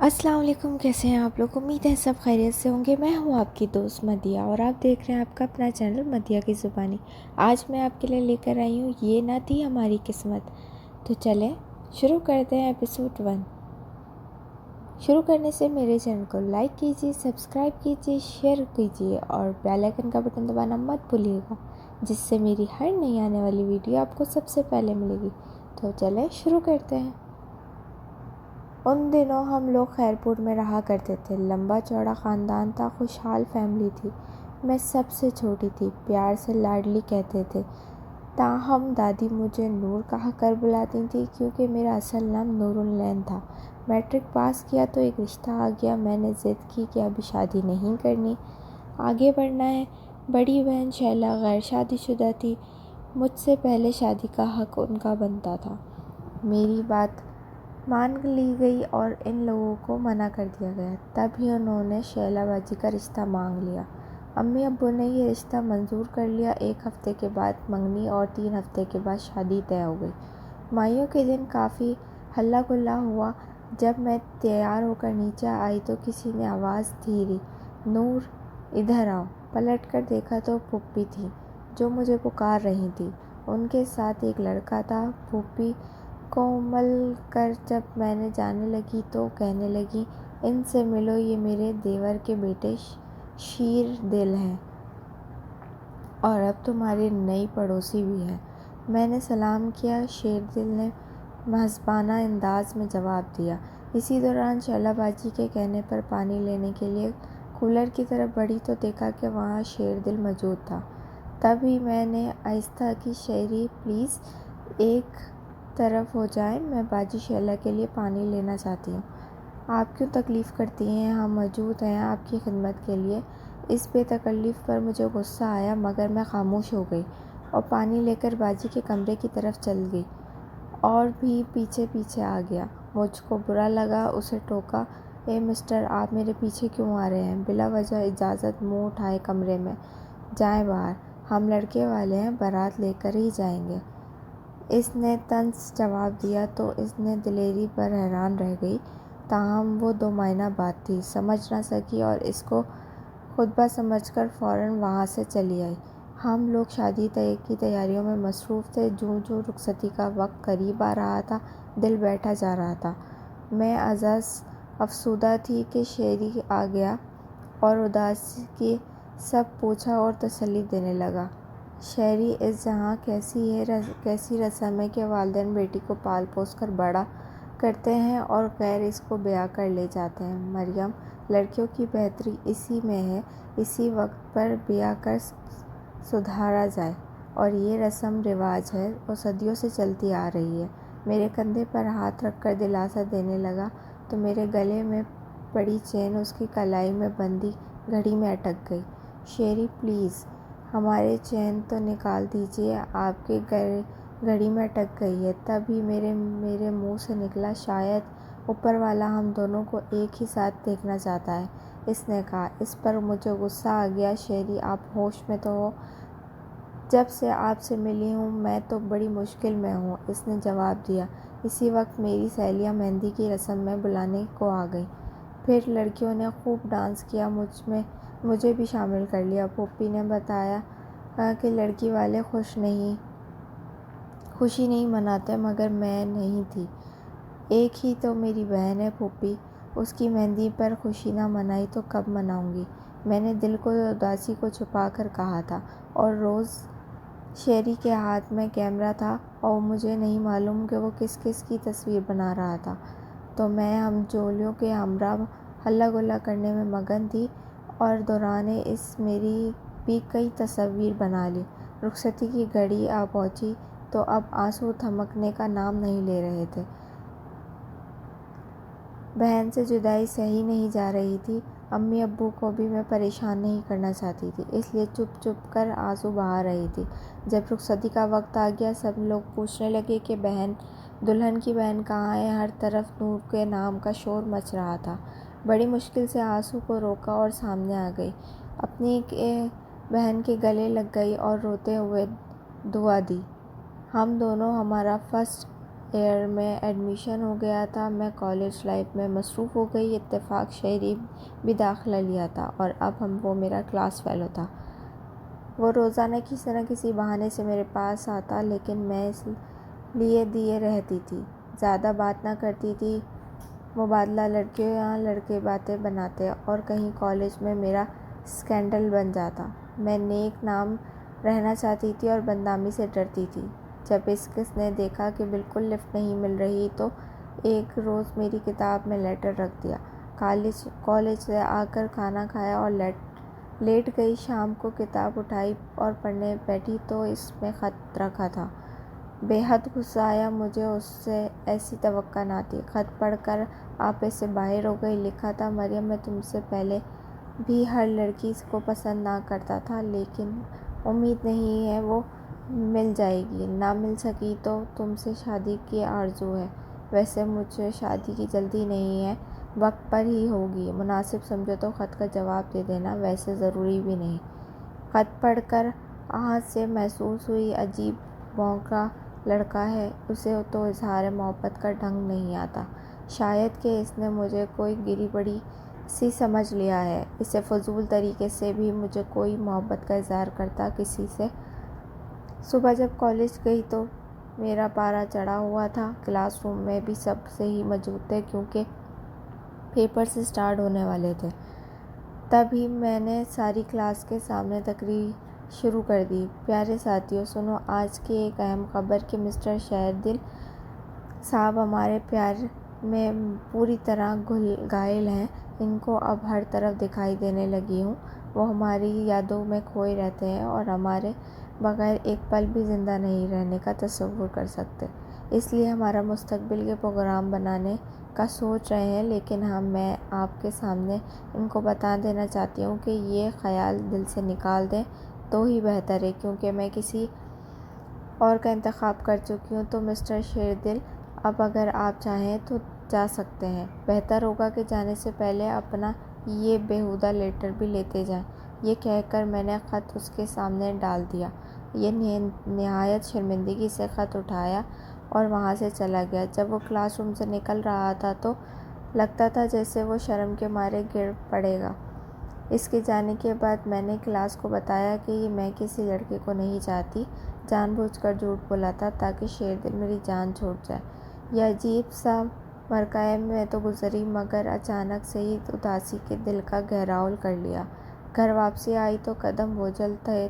السلام علیکم، کیسے ہیں آپ لوگ؟ امید ہے سب خیریت سے ہوں گے۔ میں ہوں آپ کی دوست مدیہ اور آپ دیکھ رہے ہیں آپ کا اپنا چینل مدیہ کی زبانی۔ آج میں آپ کے لیے لے کر آئی ہوں یہ نہ تھی ہماری قسمت۔ تو چلیں شروع کرتے ہیں ایپیسوڈ 1۔ شروع کرنے سے میرے چینل کو لائک کیجیے، سبسکرائب کیجیے، شیئر کیجیے اور بیل آئیکن کا بٹن دبانا مت بھولیے گا، جس سے میری ہر نئی آنے والی ویڈیو آپ کو سب سے پہلے ملے گی۔ تو چلیں شروع کرتے ہیں۔ ان دنوں ہم لوگ خیرپور میں رہا کرتے تھے۔ لمبا چوڑا خاندان تھا، خوشحال فیملی تھی۔ میں سب سے چھوٹی تھی، پیار سے لاڈلی کہتے تھے۔ تاہم دادی مجھے نور کہا کر بلاتی تھیں کیونکہ میرا اصل نام نور العین تھا۔ میٹرک پاس کیا تو ایک رشتہ آ گیا۔ میں نے ضد کی کہ ابھی شادی نہیں کرنی، آگے بڑھنا ہے۔ بڑی بہن شیلا غیر شادی شدہ تھی، مجھ سے پہلے شادی کا حق ان کا بنتا تھا۔ میری بات مان لی گئی اور ان لوگوں کو منع کر دیا گیا۔ تب ہی انہوں نے شیلا باجی کا رشتہ مانگ لیا۔ امی ابو نے یہ رشتہ منظور کر لیا۔ 1 ہفتے کے بعد منگنی اور 3 ہفتے کے بعد شادی طے ہو گئی۔ مائیوں کے دن کافی ہلا گلا ہوا۔ جب میں تیار ہو کر نیچے آئی تو کسی نے آواز دی، نور ادھر آؤ۔ پلٹ کر دیکھا تو پھوپھی تھیں جو مجھے پکار رہی تھیں۔ ان کے ساتھ ایک لڑکا تھا۔ پھوپھی کو مل کر جب میں نے جانے لگی تو کہنے لگی، ان سے ملو، یہ میرے دیور کے بیٹے شیر دل ہیں اور اب تمہاری نئی پڑوسی بھی ہیں۔ میں نے سلام کیا۔ شیر دل نے مہذبانہ انداز میں جواب دیا۔ اسی دوران شیلا باجی کے کہنے پر پانی لینے کے لیے کولر کی طرف بڑھی تو دیکھا کہ وہاں شیر دل موجود تھا۔ تب ہی میں نے آہستہ کی، شیری پلیز ایک طرف ہو جائیں، میں باجی شیلا کے لیے پانی لینا چاہتی ہوں۔ آپ کیوں تکلیف کرتی ہیں، ہم موجود ہیں آپ کی خدمت کے لیے۔ اس بے تکلف پر مجھے غصہ آیا مگر میں خاموش ہو گئی اور پانی لے کر باجی کے کمرے کی طرف چل گئی اور بھی پیچھے پیچھے آ گیا۔ مجھ کو برا لگا، اسے ٹوکا، اے مسٹر، آپ میرے پیچھے کیوں آ رہے ہیں؟ بلا وجہ اجازت منہ اٹھائے کمرے میں جائیں باہر، ہم لڑکے والے ہیں، بارات لے کر ہی جائیں گے۔ اس نے طنز جواب دیا تو اس نے دلیری پر حیران رہ گئی، تاہم وہ 2 معنی بات تھی، سمجھ نہ سکی اور اس کو خطبہ سمجھ کر فوراً وہاں سے چلی آئی۔ ہم لوگ شادی کی تیاریوں میں مصروف تھے۔ جوں جوں رخصتی کا وقت قریب آ رہا تھا، دل بیٹھا جا رہا تھا۔ میں ازاں افسردہ تھی کہ شیری آ گیا اور اداسی کی سب پوچھا اور تسلی دینے لگا۔ شیری، اس جہاں کیسی رسم ہے کہ والدین بیٹی کو پال پوس کر بڑا کرتے ہیں اور غیر اس کو بیاہ کر لے جاتے ہیں۔ مریم، لڑکیوں کی بہتری اسی میں ہے، اسی وقت پر بیاہ کر سدھارا جائے، اور یہ رسم رواج ہے اور صدیوں سے چلتی آ رہی ہے۔ میرے کندھے پر ہاتھ رکھ کر دلاسا دینے لگا تو میرے گلے میں پڑی چین اس کی کلائی میں بندھی گھڑی میں اٹک گئی۔ شیری پلیز ہماری چین تو نکال دیجیے، آپ کی گھڑی میں اٹک گئی ہے۔ تب ہی میرے منہ سے نکلا، شاید اوپر والا ہم دونوں کو ایک ہی ساتھ دیکھنا چاہتا ہے، اس نے کہا۔ اس پر مجھے غصہ آ گیا۔ شیری، آپ ہوش میں تو ہو؟ جب سے آپ سے ملی ہوں میں تو بڑی مشکل میں ہوں، اس نے جواب دیا۔ اسی وقت میری سہیلیاں مہندی کی رسم میں بلانے کو آ گئیں۔ پھر لڑکیوں نے خوب ڈانس کیا، مجھے بھی شامل کر لیا۔ پھوپھی نے بتایا کہ لڑکی والے خوشی نہیں مناتے، مگر میں نہیں تھی۔ ایک ہی تو میری بہن ہے پھوپھی، اس کی مہندی پر خوشی نہ منائی تو کب مناؤں گی؟ میں نے دل کی اداسی کو چھپا کر کہا تھا۔ اور روز شیری کے ہاتھ میں کیمرہ تھا اور مجھے نہیں معلوم کہ وہ کس کس کی تصویر بنا رہا تھا، تو میں ہم جولیوں کے ہمراہ ہلا گلا کرنے میں مگن تھی اور دوران اس میری بھی کئی تصاویر بنا لیں۔ رخصتی کی گھڑی آ پہنچی تو اب آنسو تھمکنے کا نام نہیں لے رہے تھے۔ بہن سے جدائی سہی نہیں جا رہی تھی۔ امی ابو کو بھی میں پریشان نہیں کرنا چاہتی تھی، اس لیے چپ چپ کر آنسو بہا رہی تھی۔ جب رخصتی کا وقت آ گیا، سب لوگ پوچھنے لگے کہ دلہن کی بہن کہاں ہے؟ ہر طرف نور کے نام کا شور مچ رہا تھا۔ بڑی مشکل سے آنسو کو روکا اور سامنے آ گئی، اپنی بہن کے گلے لگ گئی اور روتے ہوئے دعا دی، ہم دونوں ہمارا فرسٹ ایئر میں ایڈمیشن ہو گیا تھا۔ میں کالج لائف میں مصروف ہو گئی۔ اتفاق شہری بھی داخلہ لیا تھا اور اب وہ میرا کلاس فیلو تھا۔ وہ روزانہ کسی نہ کسی بہانے سے میرے پاس آتا، لیکن میں اس لیے دیے رہتی تھی، زیادہ بات نہ کرتی تھی۔ مبادلہ لڑکیاں لڑکے باتیں بناتے اور کہیں کالج میں میرا اسکینڈل بن جاتا۔ میں نیک نام رہنا چاہتی تھی اور بدنامی سے ڈرتی تھی۔ جب اس نے دیکھا کہ بالکل لفٹ نہیں مل رہی تو ایک روز میری کتاب میں لیٹر رکھ دیا۔ کالج سے آ کر کھانا کھایا اور لیٹ گئی۔ شام کو کتاب اٹھائی اور پڑھنے بیٹھی تو اس میں خط رکھا تھا۔ بے حد غصہ آیا مجھے، اس سے ایسی توقع نہ تھی۔ خط پڑھ کر آپے سے باہر ہو گئی۔ لکھا تھا، مریم میں تم سے پہلے بھی ہر لڑکی کو پسند نہ کرتا تھا، لیکن امید نہیں ہے وہ مل جائے گی۔ نہ مل سکی تو تم سے شادی کی آرزو ہے۔ ویسے مجھے شادی کی جلدی نہیں ہے، وقت پر ہی ہوگی۔ مناسب سمجھو تو خط کا جواب دے دینا، ویسے ضروری بھی نہیں۔ خط پڑھ کر آہت سے محسوس ہوئی، عجیب بھونکا لڑکا ہے، اسے تو اظہار محبت کا ڈھنگ نہیں آتا۔ شاید کہ اس نے مجھے کوئی گری پڑی سی سمجھ لیا ہے۔ اسے فضول طریقے سے بھی مجھے کوئی محبت کا اظہار کرتا کسی سے۔ صبح جب کالج گئی تو میرا پارا چڑھا ہوا تھا۔ کلاس روم میں بھی سب صحیح موجود تھے کیونکہ پیپرز اسٹارٹ ہونے والے تھے۔ تبھی میں نے ساری کلاس کے سامنے تقریر شروع کر دی۔ پیارے ساتھیو، سنو آج کی ایک اہم خبر کہ مسٹر شیردل صاحب ہمارے پیار میں پوری طرح گھائل ہیں۔ ان کو اب ہر طرف دکھائی دینے لگی ہوں۔ وہ ہماری یادوں میں کھوئے رہتے ہیں اور ہمارے بغیر ایک پل بھی زندہ نہیں رہنے کا تصور کر سکتے۔ اس لیے ہمارا مستقبل کے پروگرام بنانے کا سوچ رہے ہیں، لیکن میں آپ کے سامنے ان کو بتا دینا چاہتی ہوں کہ یہ خیال دل سے نکال دیں تو ہی بہتر ہے، کیونکہ میں کسی اور کا انتخاب کر چکی ہوں۔ تو مسٹر شیردل، اب اگر آپ چاہیں تو جا سکتے ہیں۔ بہتر ہوگا کہ جانے سے پہلے اپنا یہ بیہودہ لیٹر بھی لیتے جائیں۔ یہ کہہ کر میں نے خط اس کے سامنے ڈال دیا۔ یہ نہایت شرمندگی سے خط اٹھایا اور وہاں سے چلا گیا۔ جب وہ کلاس روم سے نکل رہا تھا تو لگتا تھا جیسے وہ شرم کے مارے گر پڑے گا۔ اس کے جانے کے بعد میں نے کلاس کو بتایا کہ میں کسی لڑکے کو نہیں چاہتی، جان بوجھ کر جھوٹ بولا تھا تاکہ شیردل میری جان چھوٹ جائے۔ یہ عجیب سا مرحلہ میں تو گزری، مگر اچانک سے ہی اداسی کے دل کا گھیراؤ کر لیا۔ گھر واپسی آئی تو قدم بوجھل تھے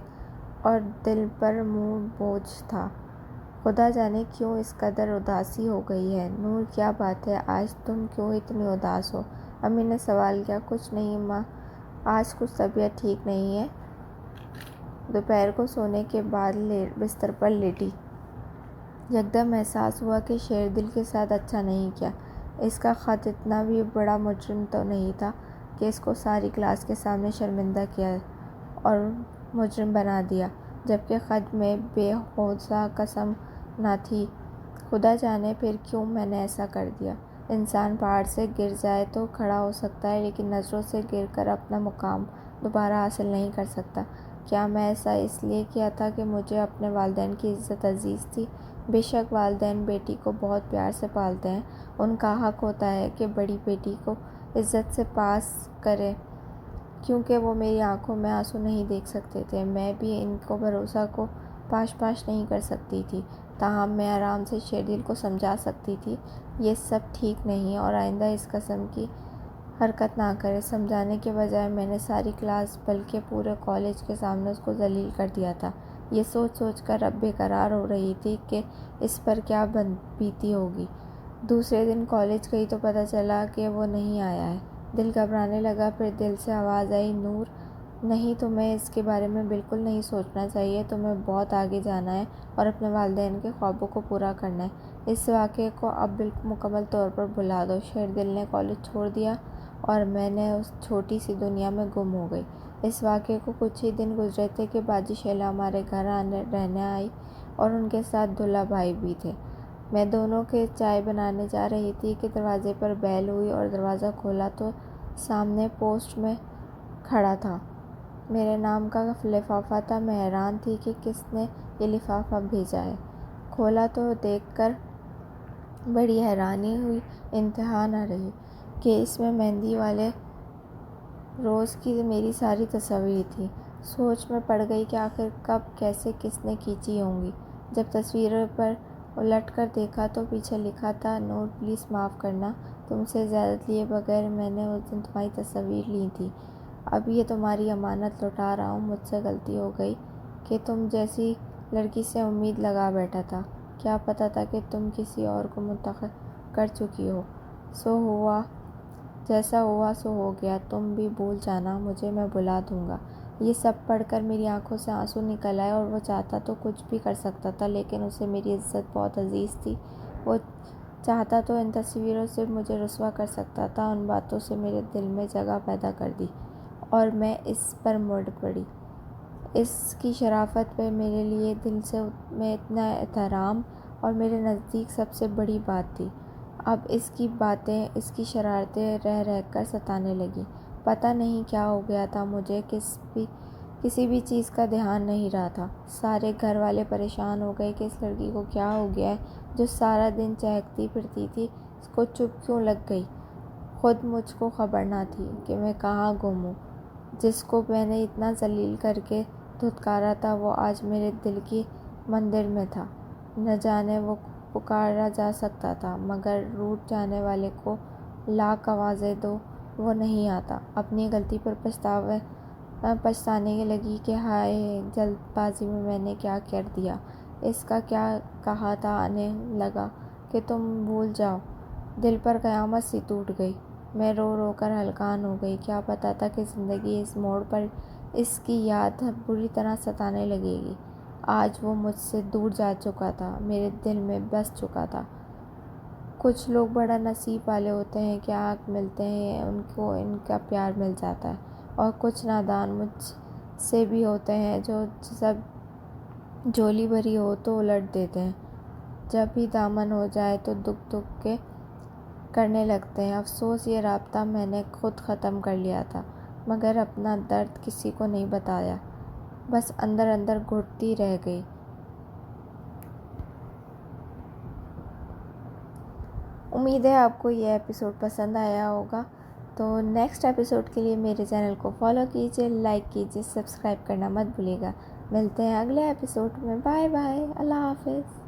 اور دل پر منہ بوجھ تھا۔ خدا جانے کیوں اس قدر اداسی ہو گئی ہے۔ نور، کیا بات ہے، آج تم کیوں اتنی اداس ہو؟ امی نے سوال کیا۔ کچھ نہیں ماں، آج کچھ طبیعت ٹھیک نہیں ہے۔ دوپہر کو سونے کے بعد بستر پر لیٹی۔ یکدم احساس ہوا کہ شیردل کے ساتھ اچھا نہیں کیا۔ اس کا خط اتنا بھی بڑا مجرم تو نہیں تھا کہ اس کو ساری کلاس کے سامنے شرمندہ کیا اور مجرم بنا دیا، جبکہ خط میں بے حوصلہ قسم نہ تھی۔ خدا جانے پھر کیوں میں نے ایسا کر دیا۔ انسان پہاڑ سے گر جائے تو کھڑا ہو سکتا ہے، لیکن نظروں سے گر کر اپنا مقام دوبارہ حاصل نہیں کر سکتا۔ کیا میں ایسا اس لیے کیا تھا کہ مجھے اپنے والدین کی عزت عزیز تھی؟ بے شک والدین بیٹی کو بہت پیار سے پالتے ہیں۔ ان کا حق ہوتا ہے کہ بڑی بیٹی کو عزت سے پاس کریں۔ کیونکہ وہ میری آنکھوں میں آنسو نہیں دیکھ سکتے تھے، میں بھی ان کو بھروسہ کو پاش نہیں کر سکتی تھی۔ تاہم میں آرام سے شیردل کو سمجھا سکتی تھی، یہ سب ٹھیک نہیں اور آئندہ اس قسم کی حرکت نہ کرے۔ سمجھانے کے بجائے میں نے ساری کلاس بلکہ پورے کالج کے سامنے اس کو ذلیل کر دیا تھا۔ یہ سوچ کر اب بے قرار ہو رہی تھی کہ اس پر کیا بیتی ہوگی۔ دوسرے دن کالج گئی تو پتہ چلا کہ وہ نہیں آیا ہے۔ دل گھبرانے لگا، پھر دل سے آواز آئی، نور نہیں، تمہیں اس کے بارے میں بالکل نہیں سوچنا چاہیے۔ تمہیں بہت آگے جانا ہے اور اپنے والدین کے خوابوں کو پورا کرنا ہے۔ اس واقعے کو اب مکمل طور پر بھلا دو۔ شیردل نے کالج چھوڑ دیا اور میں نے اس چھوٹی سی دنیا میں گم ہو گئی۔ اس واقعے کو کچھ ہی دن گزرے تھے کہ باجی شیلا ہمارے گھر رہنے آئی اور ان کے ساتھ دلہا بھائی بھی تھے۔ میں دونوں کے چائے بنانے جا رہی تھی کہ دروازے پر بیل ہوئی اور دروازہ کھولا تو سامنے پوسٹ مین کھڑا تھا۔ میرے نام کا لفافہ تھا۔ میں حیران تھی کہ کس نے یہ لفافہ بھیجا ہے۔ کھولا تو دیکھ کر بڑی حیرانی ہوئی، انتہا نہ رہی کہ اس میں مہندی والے روز کی میری ساری تصاویر تھیں۔ سوچ میں پڑ گئی کہ آخر کب، کیسے، کس نے کھینچی ہوں گی۔ جب تصویروں پر الٹ کر دیکھا تو پیچھے لکھا تھا، نوٹ پلیز معاف کرنا، تم سے اجازت لیے بغیر میں نے اس دن تمہاری تصاویر لی تھیں۔ اب یہ تمہاری امانت لوٹا رہا ہوں۔ مجھ سے غلطی ہو گئی کہ تم جیسی لڑکی سے امید لگا بیٹھا تھا۔ کیا پتہ تھا کہ تم کسی اور کو منتخب کر چکی ہو۔ جیسا ہوا سو ہو گیا، تم بھی بھول جانا مجھے، میں بھلا دوں گا۔ یہ سب پڑھ کر میری آنکھوں سے آنسو نکل آئے، اور وہ چاہتا تو کچھ بھی کر سکتا تھا، لیکن اسے میری عزت بہت عزیز تھی۔ وہ چاہتا تو ان تصویروں سے مجھے رسوا کر سکتا تھا۔ ان باتوں سے میرے دل میں جگہ پیدا کر دی اور میں اس پر مڑ پڑی۔ اس کی شرافت پہ میرے لیے دل میں اتنا احترام اور میرے نزدیک سب سے بڑی بات تھی۔ اب اس کی باتیں، اس کی شرارتیں رہ رہ کر ستانے لگیں۔ پتہ نہیں کیا ہو گیا تھا، مجھے کسی بھی چیز کا دھیان نہیں رہا تھا۔ سارے گھر والے پریشان ہو گئے کہ اس لڑکی کو کیا ہو گیا ہے، جو سارا دن چہکتی پھرتی تھی، اس کو چپ کیوں لگ گئی۔ خود مجھ کو خبر نہ تھی کہ میں کہاں گم ہوں۔ جس کو میں نے اتنا ذلیل کر کے دھتکارا تھا، وہ آج میرے دل کی مندر میں تھا۔ نہ جانے وہ پکارا جا سکتا تھا، مگر روٹھ جانے والے کو لاکھ آوازیں دو، وہ نہیں آتا۔ اپنی غلطی پر پچھتانے لگی کہ ہائے، جلد بازی میں نے کیا کر دیا۔ اس کا کیا کہا تھا۔ آنے لگا کہ تم بھول جاؤ۔ دل پر قیامت سی ٹوٹ گئی۔ میں رو رو کر ہلکان ہو گئی۔ کیا پتہ تھا کہ زندگی اس موڑ پر اس کی یاد بری طرح ستانے لگے گی۔ آج وہ مجھ سے دور جا چکا تھا، میرے دل میں بس چکا تھا۔ کچھ لوگ بڑا نصیب والے ہوتے ہیں کہ آنکھ ملتے ہیں ان کو ان کا پیار مل جاتا ہے، اور کچھ نادان مجھ سے بھی ہوتے ہیں جو سب جھولی بھری ہو تو الٹ دیتے ہیں، جب بھی دامن ہو جائے تو دکھ دکھ کے کرنے لگتے ہیں۔ افسوس، یہ رابطہ میں نے خود ختم کر لیا تھا، مگر اپنا درد کسی کو نہیں بتایا، بس اندر اندر گھٹتی رہ گئی۔ امید ہے آپ کو یہ ایپیسوڈ پسند آیا ہوگا، تو نیکسٹ ایپیسوڈ کے لیے میرے چینل کو فالو کیجیے، لائک کیجیے، سبسکرائب کرنا مت بھولیے گا۔ ملتے ہیں اگلے ایپیسوڈ میں۔ بائے بائے، اللہ حافظ۔